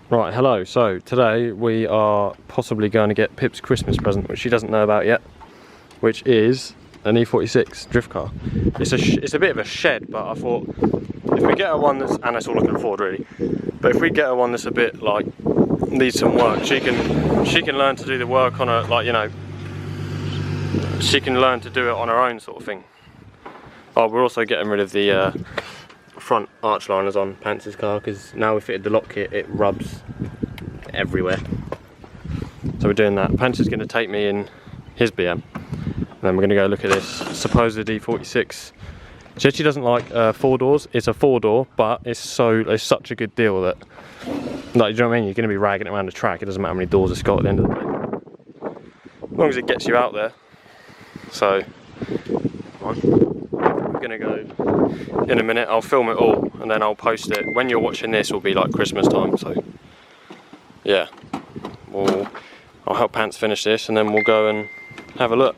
Right, hello. So today we are possibly going to get Pip's Christmas present, which she doesn't know about yet, which is an E46 drift car. It's a bit of a shed, but I thought if we get her one that's, and that's all I can afford really, but if we get her one that's a bit like needs some work, she can learn to do the work on her, like, you know, she can learn to do it on her own sort of thing. Oh, we're also getting rid of the front arch liners on Pants's car, because now we fitted the lock kit, it rubs everywhere. So we're doing that. Pants is going to take me in his BM, and then we're going to go look at this supposed E46. She actually doesn't like 4 doors. It's a 4-door, but it's such a good deal that, like, you know what I mean? You're going to be ragging it around the track. It doesn't matter how many doors it's got at the end of the day, as long as it gets you out there. So we're going to go in a minute. I'll film it all and then I'll post it. When you're watching this will be like Christmas time, so yeah, I'll help Pants finish this and then we'll go and have a look.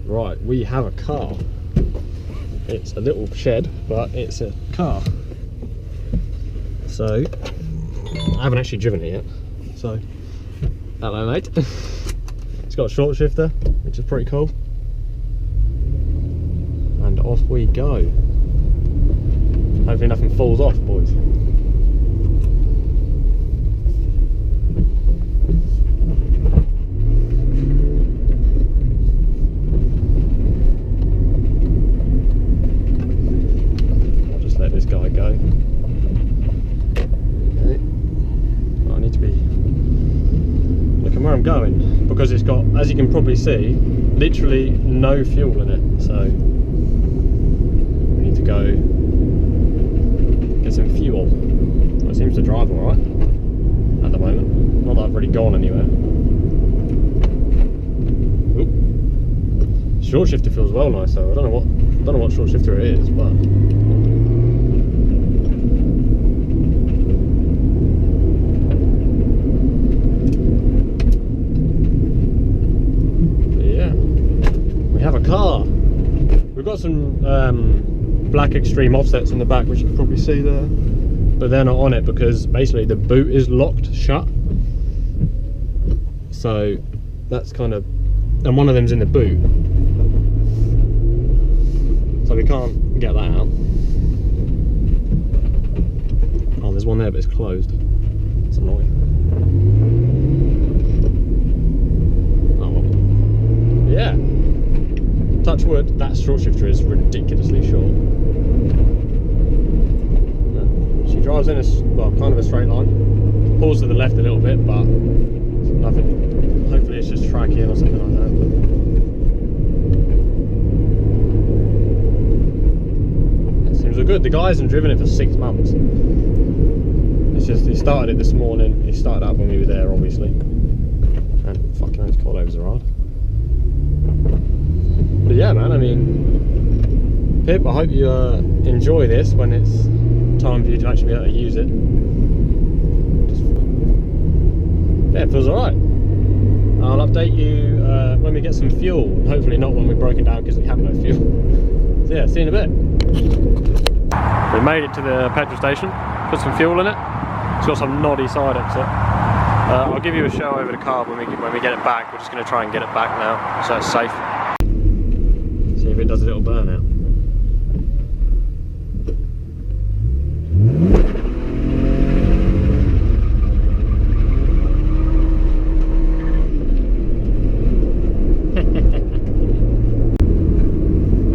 Right, we have a car. It's a little shed, but it's a car. So, I haven't actually driven it yet. So, hello mate. It's got a short shifter, which is pretty cool. And off we go. Hopefully nothing falls off, boys. Guy go. Okay. Well, I need to be looking where I'm going, because it's got, as you can probably see, literally no fuel in it, so we need to go get some fuel. Well, it seems to drive alright at the moment, not that I've really gone anywhere. Oop. Short shifter feels well nice though. I don't know what short shifter it is, but car. We've got some black extreme offsets in the back, which you can probably see there, but they're not on it because basically the boot is locked shut, so that's kind of, and one of them's in the boot, so we can't get that out. Oh, there's one there but it's closed. It's annoying. Oh well. Yeah, touch wood, that short shifter is ridiculously short. She drives in a, well, kind of a straight line. Pulls to the left a little bit, but nothing. Hopefully it's just tracking or something like that. It seems all good. The guy hasn't driven it for 6 months. It's just, he started it this morning. He started up when we were there, obviously. And fucking hell, his coilovers are hard. But yeah, man, I mean, Pip, I hope you enjoy this when it's time for you to actually be able to use it. Just, yeah, it feels alright. I'll update you when we get some fuel, hopefully not when we're broken down because we have no fuel. So yeah, see you in a bit. We made it to the petrol station, put some fuel in it. It's got some noddy side exit. I'll give you a show over the car when we get it back. We're just going to try and get it back now, so it's safe. See if it does a little burnout.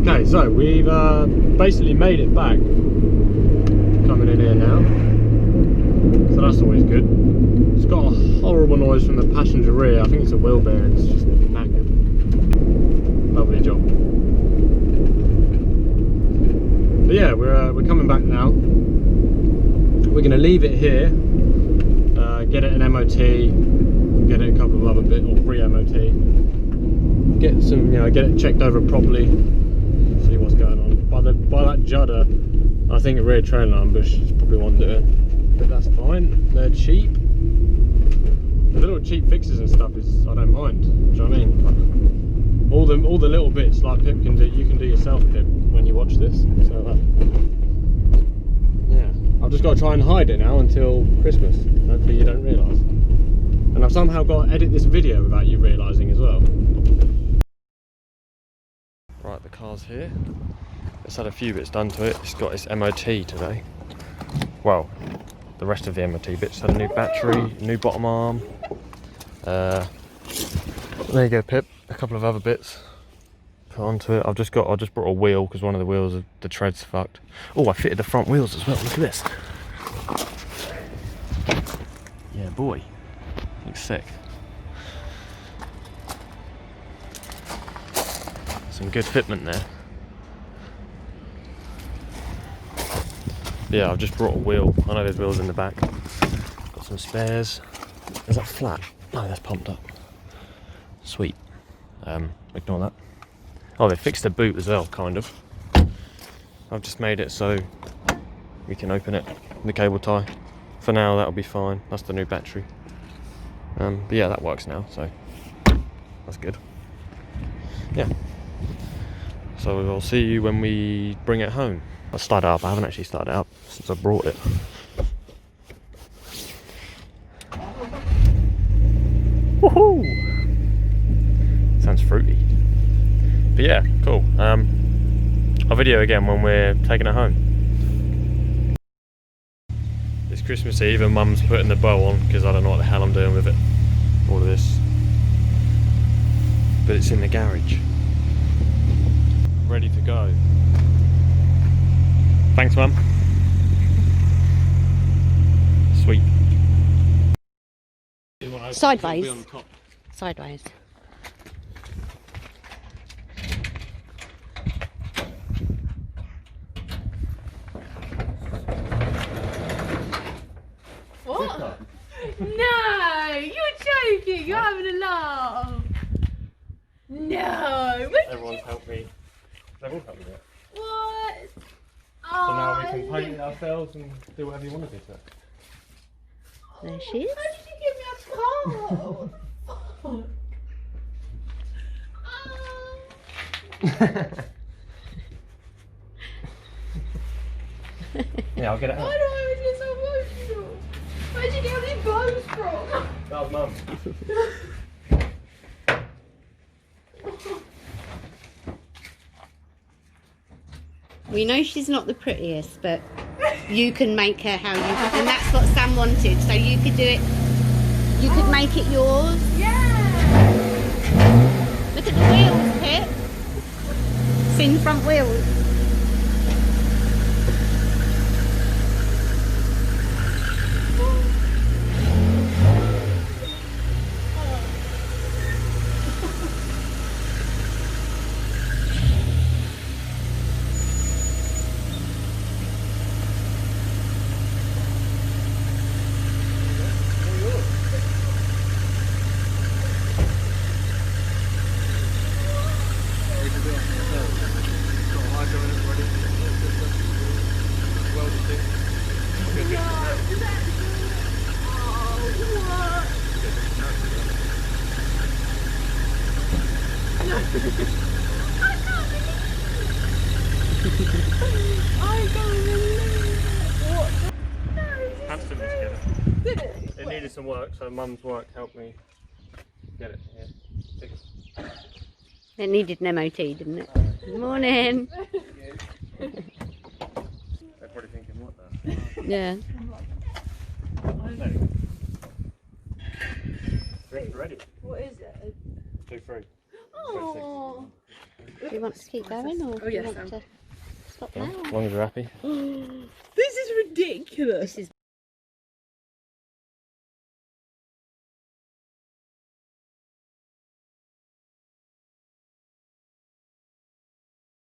Okay, so we've basically made it back. Coming in here now, so that's always good. It's got a horrible noise from the passenger rear. I think it's a wheel bearing. It's just knackered. Lovely job. But yeah, we're coming back now. We're going to leave it here, get it an MOT, get it a couple of other bits, or pre-MOT, get some, you know, get it checked over properly, see what's going on. By that judder, I think a rear trailer line bush is probably one to do it. but that's fine. They're cheap. The little cheap fixes and stuff is I don't mind. Do you know what I mean? Like, all the little bits like Pip can do, you can do yourself, Pip, when you watch this. So yeah, I've just got to try and hide it now until Christmas. Hopefully you don't realise. And I've somehow got to edit this video without you realising as well. Right, the car's here. It's had a few bits done to it. It's got its MOT today. Well, the rest of the MOT bits. Had a new battery, new bottom arm. There you go, Pip. A couple of other bits put onto it. I just brought a wheel because one of the wheels, the tread's fucked. Oh, I fitted the front wheels as well. Look at this. Yeah, boy. Looks sick. Some good fitment there. Yeah, I've just brought a wheel. I know there's wheels in the back. Got some spares. Is that flat? No, that's pumped up. Sweet. Ignore that. Oh, they fixed the boot as well, kind of. I've just made it so we can open it. The cable tie. For now, that'll be fine. That's the new battery. But yeah, that works now, so that's good. Yeah. So we'll see you when we bring it home. I'll start it up. I haven't actually started it up since I brought it. Woohoo! Sounds fruity. But yeah, cool. I'll video again when we're taking it home. It's Christmas Eve and Mum's putting the bow on because I don't know what the hell I'm doing with it. All of this. But it's in the garage. Ready to go. Thanks, Mum. Sweet. Sideways. Sideways. What? No, you're joking. You're having a laugh. No. Everyone's helped me. They've all helped me do it. What? So now we can paint it ourselves and do whatever you want to do to it. There she is. How did you give me a car? Yeah, I'll get it out. Why do I always get so emotional? Where'd you get all these bows from? That was Mum. We know she's not the prettiest, but you can make her how you... And that's what Sam wanted, so you could do it. You could make it yours. Yeah. Look at the wheels, Pip. Thin front wheels. Hamster together. It needed some work, so Mum's work helped me get it here. It needed an MOT, didn't it? Good morning. They're probably thinking, what the? Yeah. Ready. What is it? 2, 3. Oh. Do you want to keep going or do you want to stop now? As long as you're happy. This is ridiculous. This is